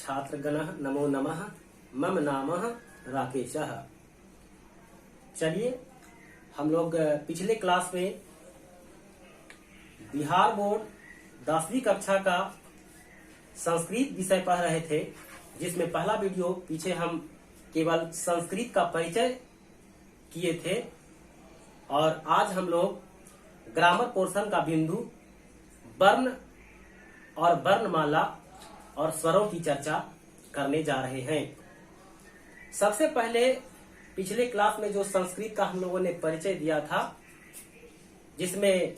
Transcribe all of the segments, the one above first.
छात्रगणः नमो नमः। मम नामः राकेशः। चलिए हम लोग पिछले क्लास में बिहार बोर्ड 10वीं कक्षा का संस्कृत विषय पढ़ रहे थे, जिसमें पहला वीडियो पीछे हम केवल संस्कृत का परिचय किए थे और आज हम लोग ग्रामर पोर्शन का बिंदु वर्ण और वर्णमाला और स्वरों की चर्चा करने जा रहे हैं। सबसे पहले पिछले क्लास में जो संस्कृत का हम लोगों ने परिचय दिया था, जिसमें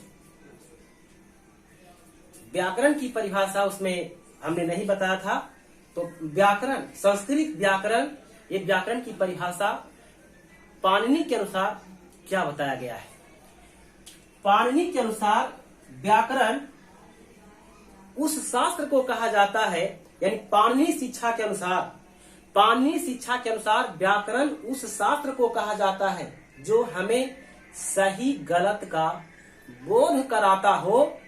व्याकरण की परिभाषा उसमें हमने नहीं बताया था, तो व्याकरण, संस्कृत व्याकरण, ये व्याकरण की परिभाषा पाणिनि के अनुसार क्या बताया गया है। पाणिनि के अनुसार व्याकरण उस शास्त्र को कहा जाता है, यानी पाणिनि शिक्षा के अनुसार व्याकरण उस शास्त्र को कहा जाता है जो हमें सही गलत का बोध कराता हो,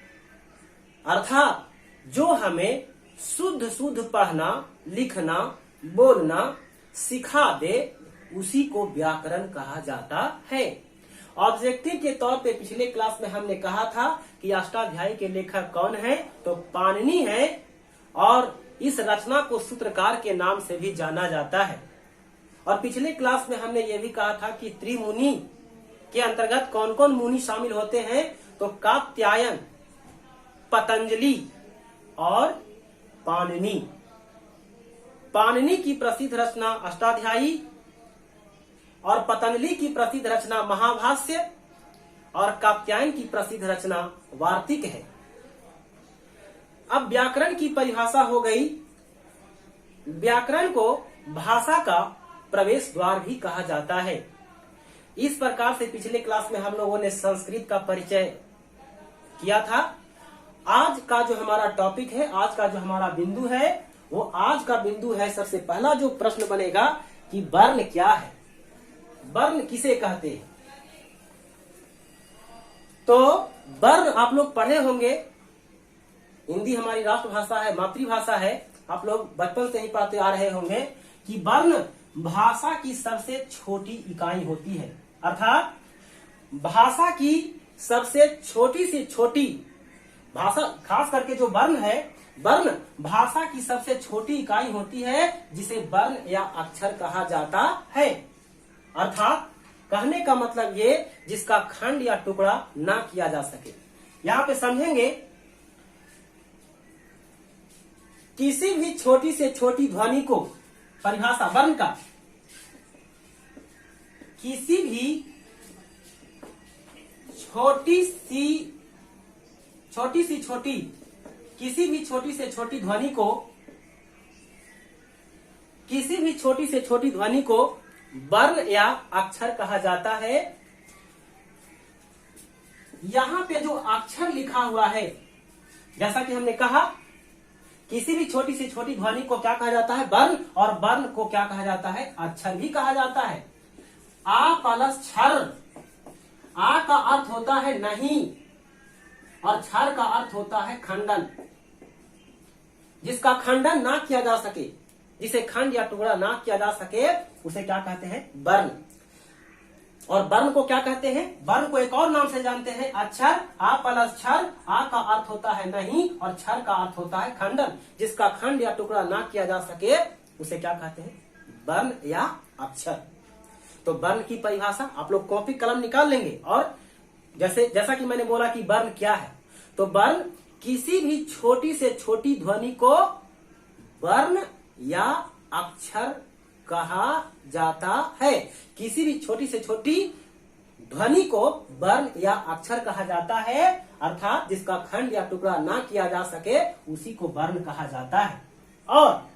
अर्थात जो हमें शुद्ध शुद्ध पढ़ना, लिखना, बोलना सिखा दे, उसी को व्याकरण कहा जाता है। ऑब्जेक्टिव के तौर पे पिछले क्लास में हमने कहा था कि अष्टाध्यायी के लेखक कौन है, तो पाणिनि है और इस रचना को सूत्रकार के नाम से भी जाना जाता है। और पिछले क्लास में हमने ये भी कहा था कि त्रिमुनि के अंतर्गत कौन कौन मुनि शामिल होते हैं, तो कात्यायन, पतंजलि और पाणिनि। पाणिनि की प्रसिद्ध रचना अष्टाध्यायी और पतंजलि की प्रसिद्ध रचना महाभाष्य और कात्यायन की प्रसिद्ध रचना वार्तिक है। अब व्याकरण की परिभाषा हो गई। व्याकरण को भाषा का प्रवेश द्वार भी कहा जाता है। इस प्रकार से पिछले क्लास में हम लोगों ने संस्कृत का परिचय किया था। आज का जो हमारा टॉपिक है, आज का जो हमारा बिंदु है, वो आज का बिंदु है, सबसे पहला जो प्रश्न बनेगा कि वर्ण क्या है, वर्ण किसे कहते हैं। तो वर्ण आप लोग पढ़े होंगे, हिंदी हमारी राष्ट्रभाषा है, मातृभाषा है, आप लोग बचपन से ही पढ़ते आ रहे होंगे कि वर्ण भाषा की सबसे छोटी इकाई होती है, अर्थात भाषा की सबसे छोटी से छोटी भाषा, खास करके जो वर्ण है, वर्ण भाषा की सबसे छोटी इकाई होती है, जिसे वर्ण या अक्षर कहा जाता है। अर्थात कहने का मतलब ये, जिसका खंड या टुकड़ा ना किया जा सके। यहाँ पे समझेंगे, किसी भी छोटी से छोटी ध्वनि को, परिभाषा वर्ण का, किसी भी छोटी से छोटी ध्वनि को, किसी भी छोटी से छोटी ध्वनि को वर्ण या अक्षर कहा जाता है। यहां पे जो अक्षर लिखा हुआ है, जैसा कि हमने कहा, किसी भी छोटी से छोटी ध्वनि को क्या कहा जाता है, वर्ण, और वर्ण को क्या कहा जाता है, अक्षर भी कहा जाता है। आ प्लस क्षर, आ का अर्थ होता है नहीं और क्षर का अर्थ होता है खंडन। जिसका खंडन ना किया जा सके, जिसे खंड या टुकड़ा ना किया जा सके, उसे क्या कहते हैं, वर्ण। और वर्ण को क्या कहते हैं, वर्ण को एक और नाम से जानते हैं, अक्षर। आ प्लस क्षर, आ का अर्थ होता है नहीं और क्षर का अर्थ होता है खंडन। जिसका खंड या टुकड़ा ना किया जा सके, उसे क्या कहते हैं, वर्ण या अक्षर। तो वर्ण की परिभाषा आप लोग कॉपी कलम निकाल लेंगे। और जैसा कि मैंने बोला कि वर्ण क्या है, तो वर्ण किसी भी छोटी से छोटी ध्वनि को वर्ण या अक्षर कहा जाता है। किसी भी छोटी से छोटी ध्वनि को वर्ण या अक्षर कहा जाता है, अर्थात जिसका खंड या टुकड़ा ना किया जा सके, उसी को वर्ण कहा जाता है। और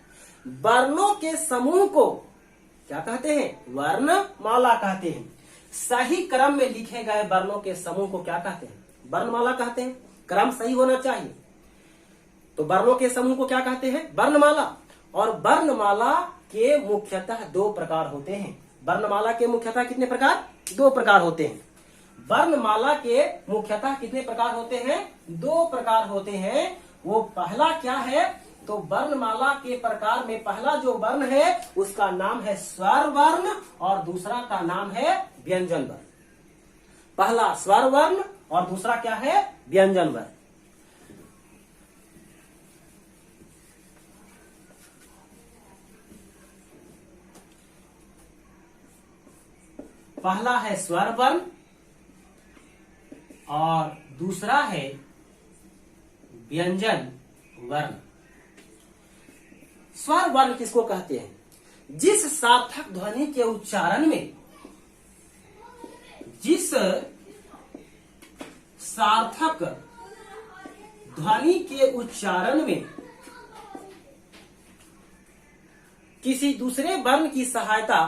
वर्णों के समूह को क्या कहते हैं, वर्णमाला कहते हैं। सही क्रम में लिखे गए वर्णों के समूह को क्या कहते हैं, वर्णमाला कहते हैं। क्रम सही होना चाहिए। तो वर्णों के समूह को क्या कहते हैं, वर्णमाला। और वर्णमाला के मुख्यतः दो प्रकार होते हैं। वर्णमाला के मुख्यतः कितने प्रकार, दो प्रकार होते हैं। वर्णमाला के मुख्यतः कितने प्रकार होते हैं, दो प्रकार होते हैं। वो पहला क्या है, तो वर्णमाला के प्रकार में पहला जो वर्ण है उसका नाम है स्वर वर्ण और दूसरा का नाम है व्यंजन वर्ण। पहला स्वर वर्ण और दूसरा क्या है? व्यंजन वर्ण। पहला है स्वर वर्ण और दूसरा है व्यंजन वर्ण। स्वर वर्ण किसको कहते हैं? जिस सार्थक ध्वनि के उच्चारण में, जिस सार्थक ध्वनि के उच्चारण में किसी दूसरे वर्ण की सहायता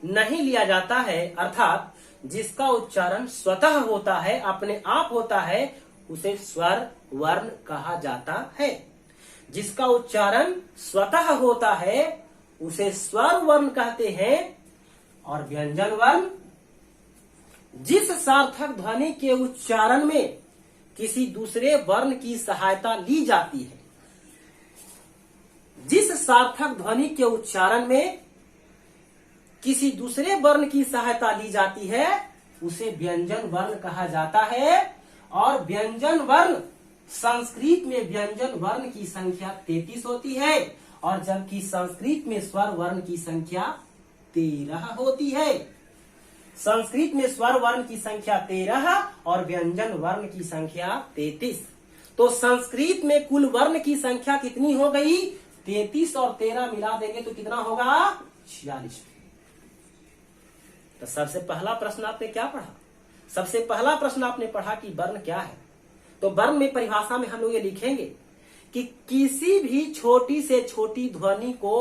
नहीं लिया जाता है, अर्थात जिसका उच्चारण स्वतः होता है, अपने आप होता है, उसे स्वर वर्ण कहा जाता है। जिसका उच्चारण स्वतः होता है उसे स्वर वर्ण कहते हैं। और व्यंजन वर्ण जिस सार्थक ध्वनि के उच्चारण में किसी दूसरे वर्ण की सहायता ली जाती है, जिस सार्थक ध्वनि के उच्चारण में किसी दूसरे वर्ण की सहायता ली जाती है उसे व्यंजन वर्ण कहा जाता है। और व्यंजन वर्ण, संस्कृत में व्यंजन वर्ण की संख्या 33 होती है और जबकि संस्कृत में स्वर वर्ण की संख्या 13 होती है। संस्कृत में स्वर वर्ण की संख्या 13 और व्यंजन वर्ण की संख्या 33। तो संस्कृत में कुल वर्ण की संख्या कितनी हो गई? 33 और 13 मिला देंगे तो कितना होगा? 46। तो सबसे पहला प्रश्न आपने क्या पढ़ा? सबसे पहला प्रश्न आपने पढ़ा कि वर्ण क्या है। तो वर्ण में परिभाषा में हम लोग ये लिखेंगे कि किसी भी छोटी से छोटी ध्वनि को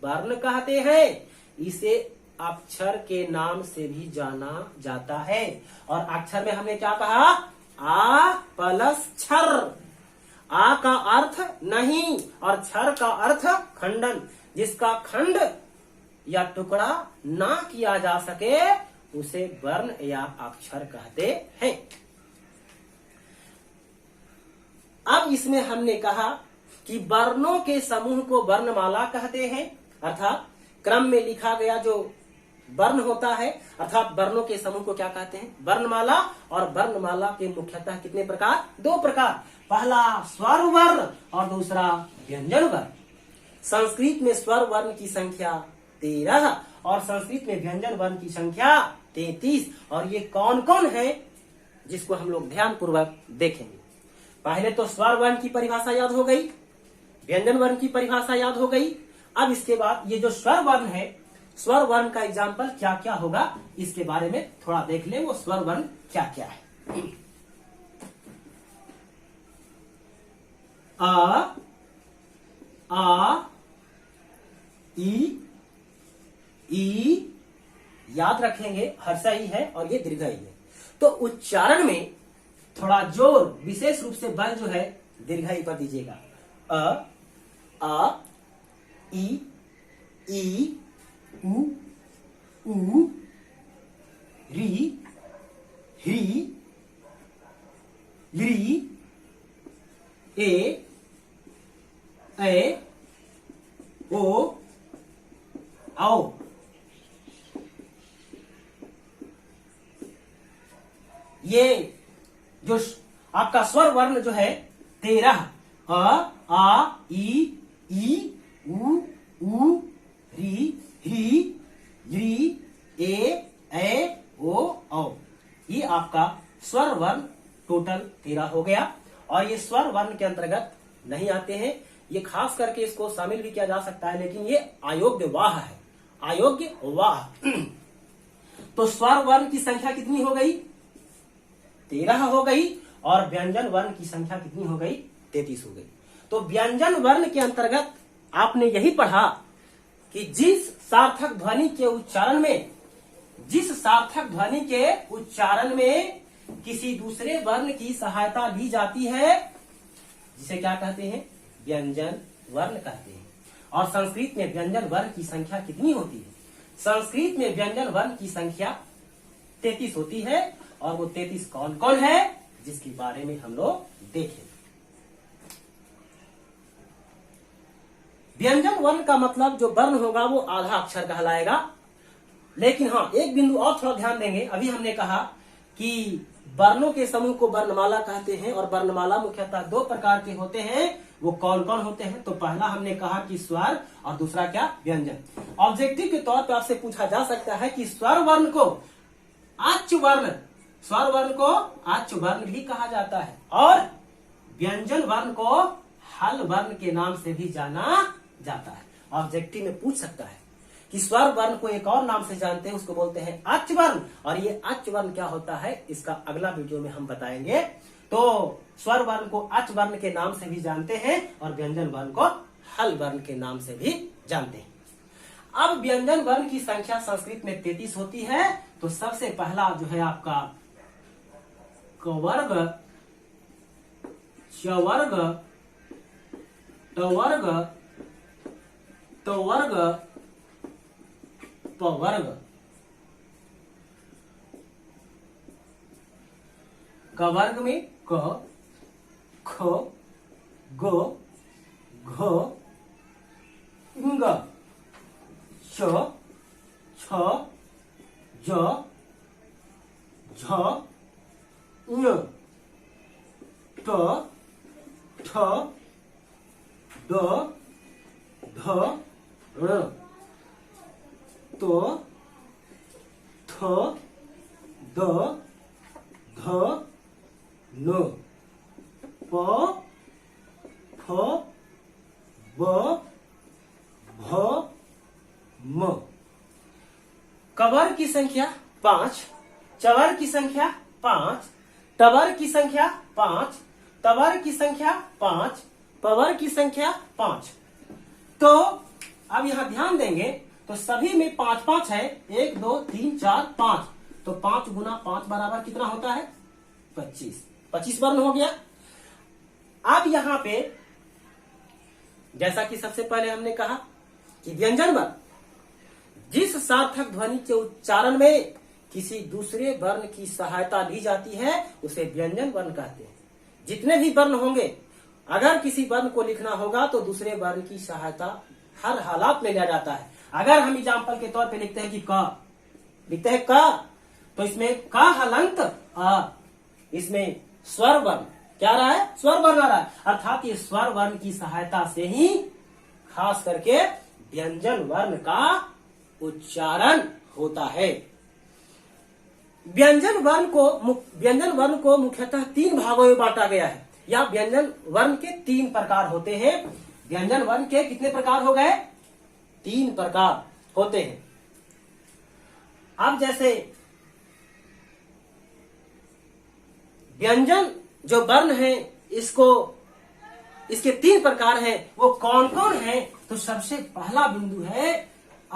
वर्ण कहते हैं। इसे अक्षर के नाम से भी जाना जाता है। और अक्षर में हमने क्या कहा? आ प्लस क्षर। आ का अर्थ नहीं और क्षर का अर्थ खंडन। जिसका खंड या टुकड़ा ना किया जा सके उसे वर्ण या अक्षर कहते हैं। अब इसमें हमने कहा कि वर्णों के समूह को वर्णमाला कहते हैं, अर्थात क्रम में लिखा गया जो वर्ण होता है, अर्थात वर्णों के समूह को क्या कहते हैं? वर्णमाला। और वर्णमाला के मुख्यतः कितने प्रकार? 2 प्रकार। पहला स्वर वर्ण और दूसरा व्यंजन वर्ण। संस्कृत में स्वर वर्ण की संख्या 13 और संस्कृत में व्यंजन वर्ण की संख्या 33। और ये कौन कौन है जिसको हम लोग ध्यान पूर्वक देखेंगे। पहले तो स्वर वर्ण की परिभाषा याद हो गई, व्यंजन वर्ण की परिभाषा याद हो गई। अब इसके बाद ये जो स्वर वर्ण है, स्वर वर्ण का एग्जाम्पल क्या क्या होगा इसके बारे में थोड़ा देख ले। वो स्वर वर्ण क्या क्या है? आ ई याद रखेंगे, हर्षई है और ये दीर्घई है। तो उच्चारण में थोड़ा जोर, विशेष रूप से बल जो है दीर्घई पर दीजिएगा। आ ई उ री ह्री ली ए ओ आओ। ये जो आपका स्वर वर्ण जो है 13, आ ई उ री ह्री ली ए ओ औ, ये आपका स्वर वर्ण टोटल 13 हो गया। और ये स्वर वर्ण के अंतर्गत नहीं आते हैं, ये खास करके इसको शामिल भी किया जा सकता है, लेकिन ये अयोग्य वाह है, अयोग्य वाह। तो स्वर वर्ण की संख्या कितनी हो गई? 13 हो गई। और व्यंजन वर्ण की संख्या कितनी हो गई? 33 हो गई। तो व्यंजन वर्ण के अंतर्गत आपने यही पढ़ा कि जिस सार्थक ध्वनि के उच्चारण में, जिस सार्थक ध्वनि के उच्चारण में किसी दूसरे वर्ण की सहायता ली जाती है, जिसे क्या कहते हैं? व्यंजन वर्ण कहते हैं। और संस्कृत में व्यंजन वर्ण की संख्या कितनी होती है? संस्कृत में व्यंजन वर्ण की संख्या 33 होती है। और वो 33 कौन कौन है जिसके बारे में हम लोग देखें। व्यंजन वर्ण का मतलब जो वर्ण होगा वो आधा अक्षर कहलाएगा। लेकिन हाँ, एक बिंदु और थोड़ा ध्यान देंगे। अभी हमने कहा कि वर्णों के समूह को वर्णमाला कहते हैं और वर्णमाला मुख्यतः दो प्रकार के होते हैं। वो कौन कौन होते हैं? तो पहला हमने कहा कि स्वर और दूसरा क्या? व्यंजन। ऑब्जेक्टिव के तौर पर आपसे पूछा जा सकता है कि स्वर वर्ण को आच्च वर्ण, स्वर वर्ण को आच्च वर्ण भी कहा जाता है और व्यंजन वर्ण को हल वर्ण के नाम से भी जाना जाता है। ऑब्जेक्टिव में पूछ सकता है कि स्वर वर्ण को एक और नाम से जानते हैं, उसको बोलते हैं आच्च वर्ण। और ये आच्च वर्ण क्या होता है इसका अगला वीडियो में हम बताएंगे। तो स्वर वर्ण को आच्च वर्ण के नाम से भी जानते हैं और व्यंजन वर्ण को हल वर्ण के नाम से भी जानते हैं। अब व्यंजन वर्ण की संख्या संस्कृत में 33 होती है। तो सबसे पहला जो है आपका कवर्ग, चवर्ग, टवर्ग, तवर्ग, पवर्ग। कवर्ग में क, ख, ग, घ, ङ, च, छ, ज, झ, ञ, ट, ठ, ड, ढ, ण, तो, थ, द, ध, न, प, फ, ब, भ, म। कवर की संख्या 5, चवर की संख्या 5, टवर की संख्या 5, तवर की संख्या 5, पवर की संख्या 5। तो अब यहां ध्यान देंगे तो सभी में 5 5 है। 1 2 3 4 5। तो 5 गुना 5 बराबर कितना होता है? 25। 25 वर्ण हो गया। अब यहां पे जैसा कि सबसे पहले हमने कहा कि व्यंजन वर्ण जिस सार्थक ध्वनि के उच्चारण में किसी दूसरे वर्ण की सहायता ली जाती है उसे व्यंजन वर्ण कहते हैं। जितने भी वर्ण होंगे, अगर किसी वर्ण को लिखना होगा तो दूसरे वर्ण की सहायता हर हालात में लिया जाता है। अगर हम एग्जाम्पल के तौर पे लिखते हैं कि क, लिखते हैं क, तो इसमें क हलंत अ, इसमें स्वर वर्ण क्या रहा है? स्वर वर्ण आ रहा है। अर्थात ये स्वर वर्ण की सहायता से ही खास करके व्यंजन वर्ण का उच्चारण होता है। व्यंजन वर्ण को मुख्यतः 3 भागों में बांटा गया है। या व्यंजन वर्ण के 3 प्रकार होते हैं। व्यंजन वर्ण के कितने प्रकार हो गए? 3 प्रकार होते हैं। अब जैसे व्यंजन जो वर्ण है इसके 3 प्रकार हैं। वो कौन कौन है? तो सबसे पहला बिंदु है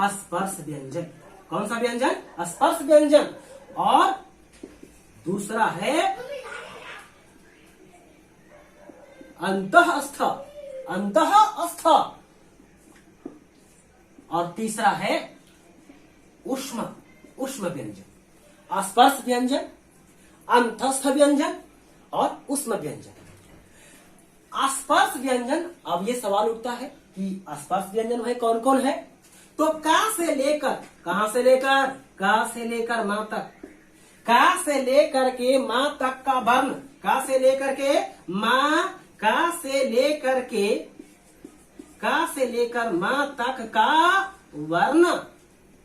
स्पर्श व्यंजन। कौन सा व्यंजन? स्पर्श व्यंजन। और दूसरा है अंतःस्थ, अंतःस्थ। और तीसरा है ऊष्म, ऊष्म व्यंजन। स्पर्श व्यंजन, अंतःस्थ व्यंजन और ऊष्म व्यंजन। स्पर्श व्यंजन, अब ये सवाल उठता है कि स्पर्श व्यंजन है कौन कौन है? तो का से लेकर, कहां से लेकर? का से लेकर मां तक, का से लेकर के मां तक का वर्ण, का से लेकर के मां, का से लेकर के, का से लेकर मां तक का वर्ण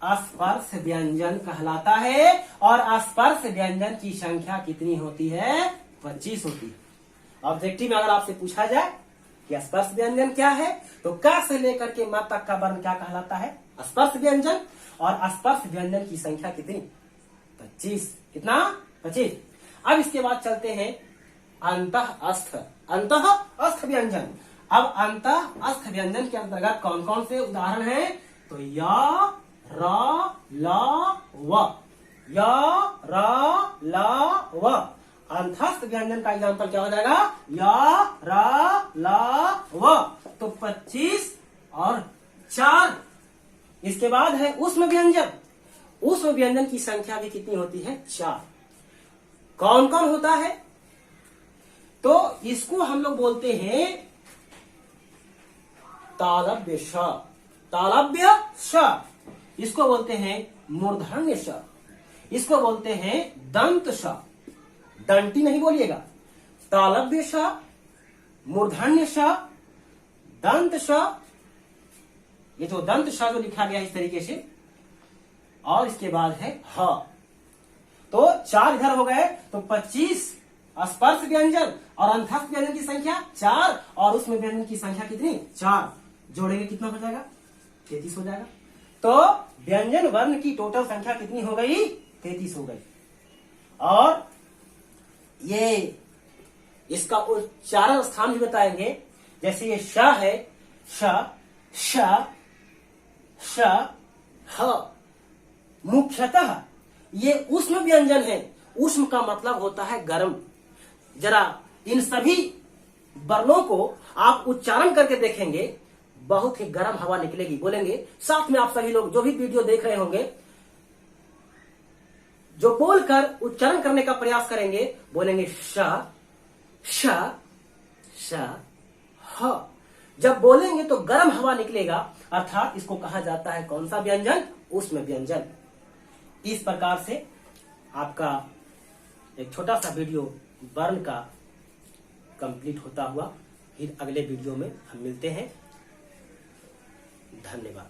स्पर्श व्यंजन कहलाता है। और स्पर्श व्यंजन की संख्या कितनी होती है? 25 होती है। ऑब्जेक्टिव में अगर आपसे पूछा जाए कि स्पर्श व्यंजन क्या है, तो का से लेकर के मां तक का वर्ण क्या कहलाता है? स्पर्श व्यंजन। और स्पर्श व्यंजन की संख्या कितनी? 25। कितना? 25। अब इसके बाद चलते हैं अंतःस्थ, अंतःस्थ व्यंजन। अब अंतःस्थ व्यंजन के अंतर्गत कौन कौन से उदाहरण हैं? तो य, र, ल, व, य, र, ल, व। अंतःस्थ व्यंजन का एग्जाम्पल क्या हो जाएगा? य, र, ल, व। तो 25 और 4। इसके बाद है ऊष्म व्यंजन। ऊष्म व्यंजन की संख्या भी कितनी होती है? 4। कौन कौन होता है? तो इसको हम लोग बोलते हैं तालव्य श, तालव्य श, इसको बोलते हैं मूर्धन्य श, इसको बोलते हैं दंत श। दंती नहीं बोलिएगा, तालव्य श, मूर्धन्य श, दंत श। ये जो दंत श जो लिखा गया इस तरीके से, और इसके बाद है ह। तो 4 इधर हो गए, तो 25 स्पर्श व्यंजन और अंतस्थ व्यंजन की संख्या 4 और उसमें व्यंजन की संख्या कितनी 4, जोड़ेंगे कितना हो जाएगा 33 हो जाएगा। तो व्यंजन वर्ण की टोटल संख्या कितनी हो गई 33 हो गई। और ये इसका उच्चारण स्थान भी बताएंगे, जैसे ये श है, श श श ह, मुख्यतः ये उष्म व्यंजन है। उष्म का मतलब होता है गर्म। जरा इन सभी वर्णों को आप उच्चारण करके देखेंगे, बहुत ही गर्म हवा निकलेगी। बोलेंगे साथ में आप सभी लोग जो भी वीडियो देख रहे होंगे, जो बोलकर उच्चारण करने का प्रयास करेंगे, बोलेंगे श श श ह। जब बोलेंगे तो गर्म हवा निकलेगा, अर्थात इसको कहा जाता है कौन सा व्यंजन, उष्म व्यंजन। इस प्रकार से आपका एक छोटा सा वीडियो वर्ण का कंप्लीट होता हुआ, फिर अगले वीडियो में हम मिलते हैं। धन्यवाद।